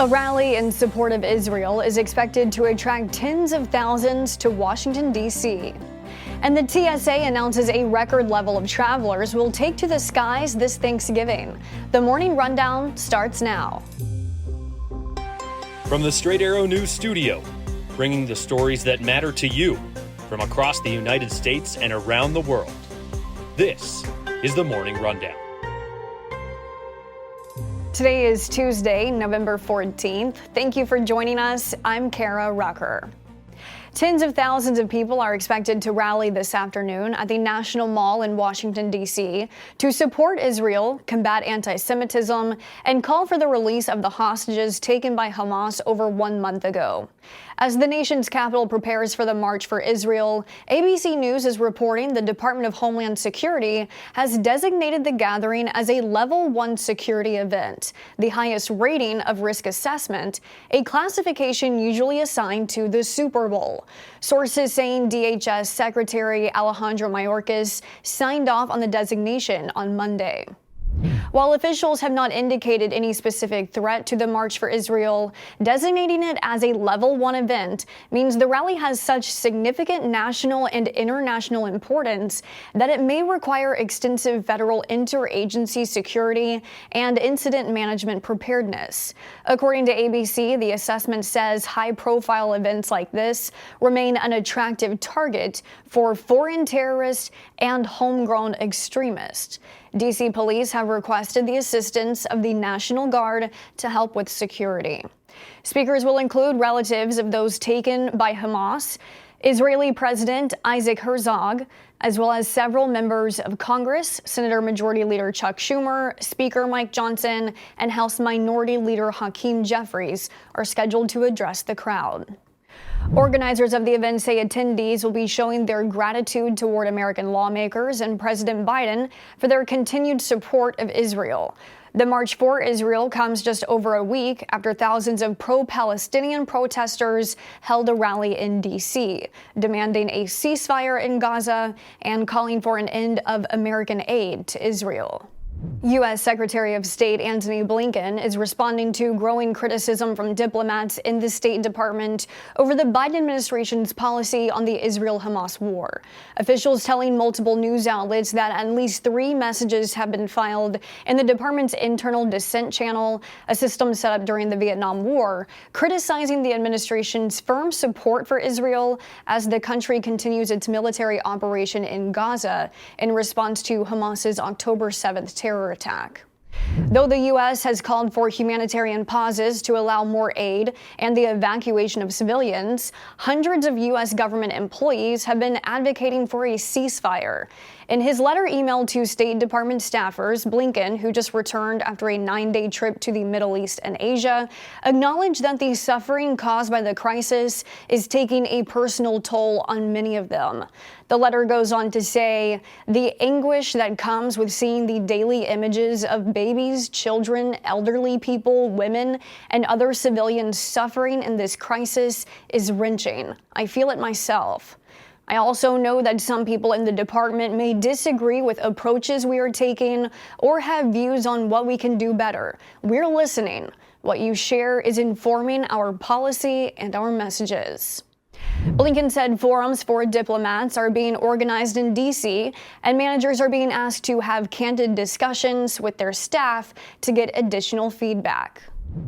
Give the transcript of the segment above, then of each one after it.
A rally in support of Israel is expected to attract tens of thousands to Washington, D.C. And the TSA announces a record level of travelers will take to the skies this Thanksgiving. The morning rundown starts now. From the Straight Arrow News Studio, bringing the stories that matter to you from across the United States and around the world. This is the Morning Rundown. Today is Tuesday, November 14th. Thank you for joining us. I'm Kara Rucker. Tens of thousands of people are expected to rally this afternoon at the National Mall in Washington, D.C. to support Israel, combat anti-Semitism, and call for the release of the hostages taken by Hamas over 1 month ago. As the nation's capital prepares for the March for Israel, ABC News is reporting the Department of Homeland Security has designated the gathering as a Level 1 security event, the highest rating of risk assessment, a classification usually assigned to the Super Bowl. Sources saying DHS Secretary Alejandro Mayorkas signed off on the designation on Monday. While officials have not indicated any specific threat to the March for Israel, designating it as a Level 1 event means the rally has such significant national and international importance that it may require extensive federal interagency security and incident management preparedness. According to ABC, the assessment says high-profile events like this remain an attractive target for foreign terrorists and homegrown extremists. D.C. police have requested the assistance of the National Guard to help with security. Speakers will include relatives of those taken by Hamas, Israeli President Isaac Herzog, as well as several members of Congress. Senator Majority Leader Chuck Schumer, Speaker Mike Johnson, and House Minority Leader Hakeem Jeffries are scheduled to address the crowd. Organizers of the event say attendees will be showing their gratitude toward American lawmakers and President Biden for their continued support of Israel. The March for Israel comes just over a week after thousands of pro-Palestinian protesters held a rally in D.C., demanding a ceasefire in Gaza and calling for an end of American aid to Israel. U.S. Secretary of State Antony Blinken is responding to growing criticism from diplomats in the State Department over the Biden administration's policy on the Israel-Hamas war. Officials telling multiple news outlets that at least 3 messages have been filed in the department's internal dissent channel, a system set up during the Vietnam War, criticizing the administration's firm support for Israel as the country continues its military operation in Gaza in response to Hamas's October 7th terror attack. Though the U.S. has called for humanitarian pauses to allow more aid and the evacuation of civilians, hundreds of U.S. government employees have been advocating for a ceasefire. In his letter emailed to State Department staffers, Blinken, who just returned after a 9-day trip to the Middle East and Asia, acknowledged that the suffering caused by the crisis is taking a personal toll on many of them. The letter goes on to say, the anguish that comes with seeing the daily images of babies, children, elderly people, women, and other civilians suffering in this crisis is wrenching. I feel it myself. I also know that some people in the department may disagree with approaches we are taking or have views on what we can do better. We're listening. What you share is informing our policy and our messages. Blinken said forums for diplomats are being organized in D.C., and managers are being asked to have candid discussions with their staff to get additional feedback.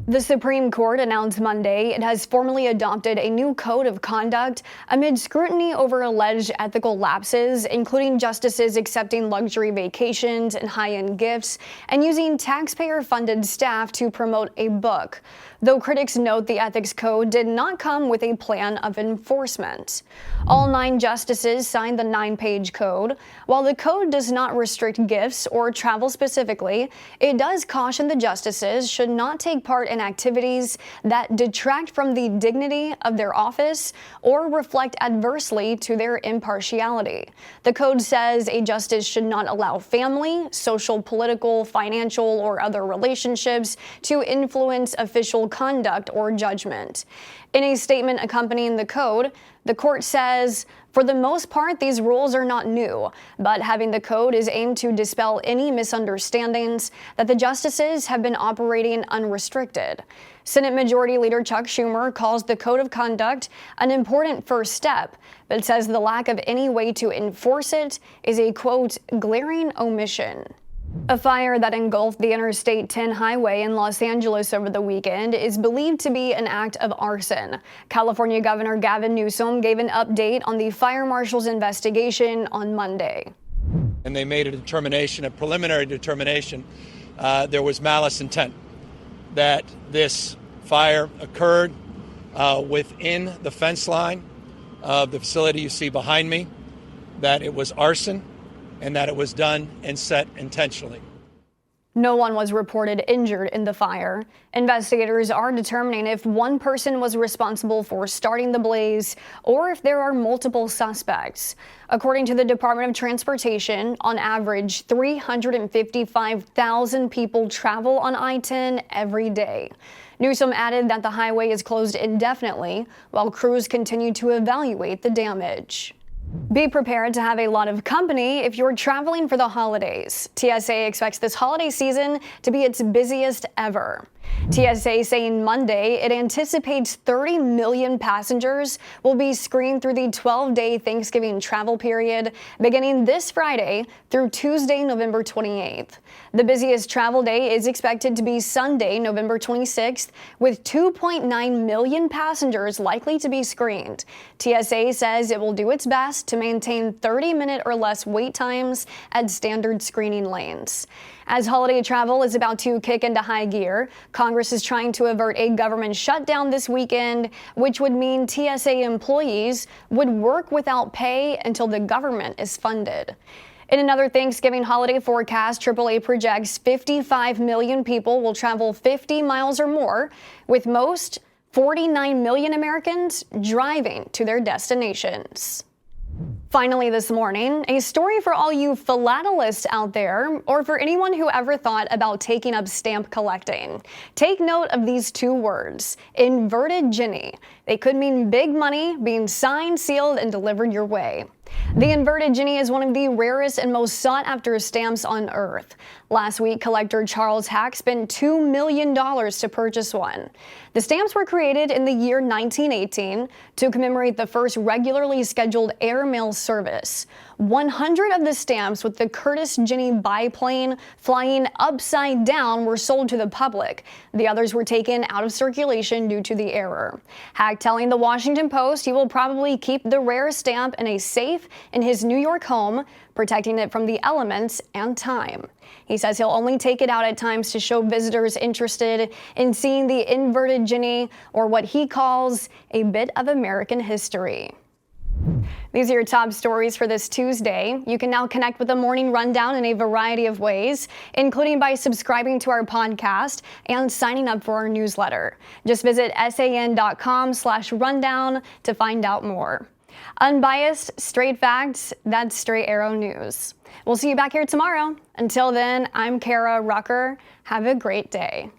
The Supreme Court announced Monday it has formally adopted a new code of conduct amid scrutiny over alleged ethical lapses, including justices accepting luxury vacations and high-end gifts and using taxpayer-funded staff to promote a book, though critics note the ethics code did not come with a plan of enforcement. All 9 justices signed the 9-page code. While the code does not restrict gifts or travel specifically, it does caution the justices should not take part in activities that detract from the dignity of their office or reflect adversely to their impartiality. The code says a justice should not allow family, social, political, financial, or other relationships to influence official conduct or judgment. In a statement accompanying the code, the court says, For the most part, these rules are not new, but having the code is aimed to dispel any misunderstandings that the justices have been operating unrestricted. Senate Majority Leader Chuck Schumer calls the code of conduct an important first step, but says the lack of any way to enforce it is a, quote, glaring omission. A fire that engulfed the Interstate 10 highway in Los Angeles over the weekend is believed to be an act of arson. California Governor Gavin Newsom gave an update on the fire marshal's investigation on Monday. And they made a preliminary determination, there was malice intent, that this fire occurred within the fence line of the facility you see behind me, that it was arson, and that it was done and set intentionally. No one was reported injured in the fire. Investigators are determining if one person was responsible for starting the blaze or if there are multiple suspects. According to the Department of Transportation, on average, 355,000 people travel on I-10 every day. Newsom added that the highway is closed indefinitely while crews continue to evaluate the damage. Be prepared to have a lot of company if you're traveling for the holidays. TSA expects this holiday season to be its busiest ever. TSA saying Monday it anticipates 30 million passengers will be screened through the 12-day Thanksgiving travel period beginning this Friday through Tuesday, November 28th. The busiest travel day is expected to be Sunday, November 26th, with 2.9 million passengers likely to be screened. TSA says it will do its best to maintain 30-minute or less wait times at standard screening lanes. As holiday travel is about to kick into high gear, Congress is trying to avert a government shutdown this weekend, which would mean TSA employees would work without pay until the government is funded. In another Thanksgiving holiday forecast, AAA projects 55 million people will travel 50 miles or more, with most 49 million Americans driving to their destinations. Finally this morning, a story for all you philatelists out there, or for anyone who ever thought about taking up stamp collecting. Take note of these two words, inverted Ginny. They could mean big money being signed, sealed, and delivered your way. The inverted Ginny is one of the rarest and most sought-after stamps on Earth. Last week, collector Charles Hack spent $2 million to purchase one. The stamps were created in the year 1918 to commemorate the first regularly scheduled airmail service. 100 of the stamps with the Curtis Ginny biplane flying upside down were sold to the public. The others were taken out of circulation due to the error. Hack telling the Washington Post he will probably keep the rare stamp in a safe in his New York home, protecting it from the elements and time. He says he'll only take it out at times to show visitors interested in seeing the inverted Ginny, or what he calls a bit of American history. These are your top stories for this Tuesday. You can now connect with the Morning Rundown in a variety of ways, including by subscribing to our podcast and signing up for our newsletter. Just visit san.com/rundown to find out more. Unbiased, straight facts, that's Straight Arrow News. We'll see you back here tomorrow. Until then, I'm Kara Rucker. Have a great day.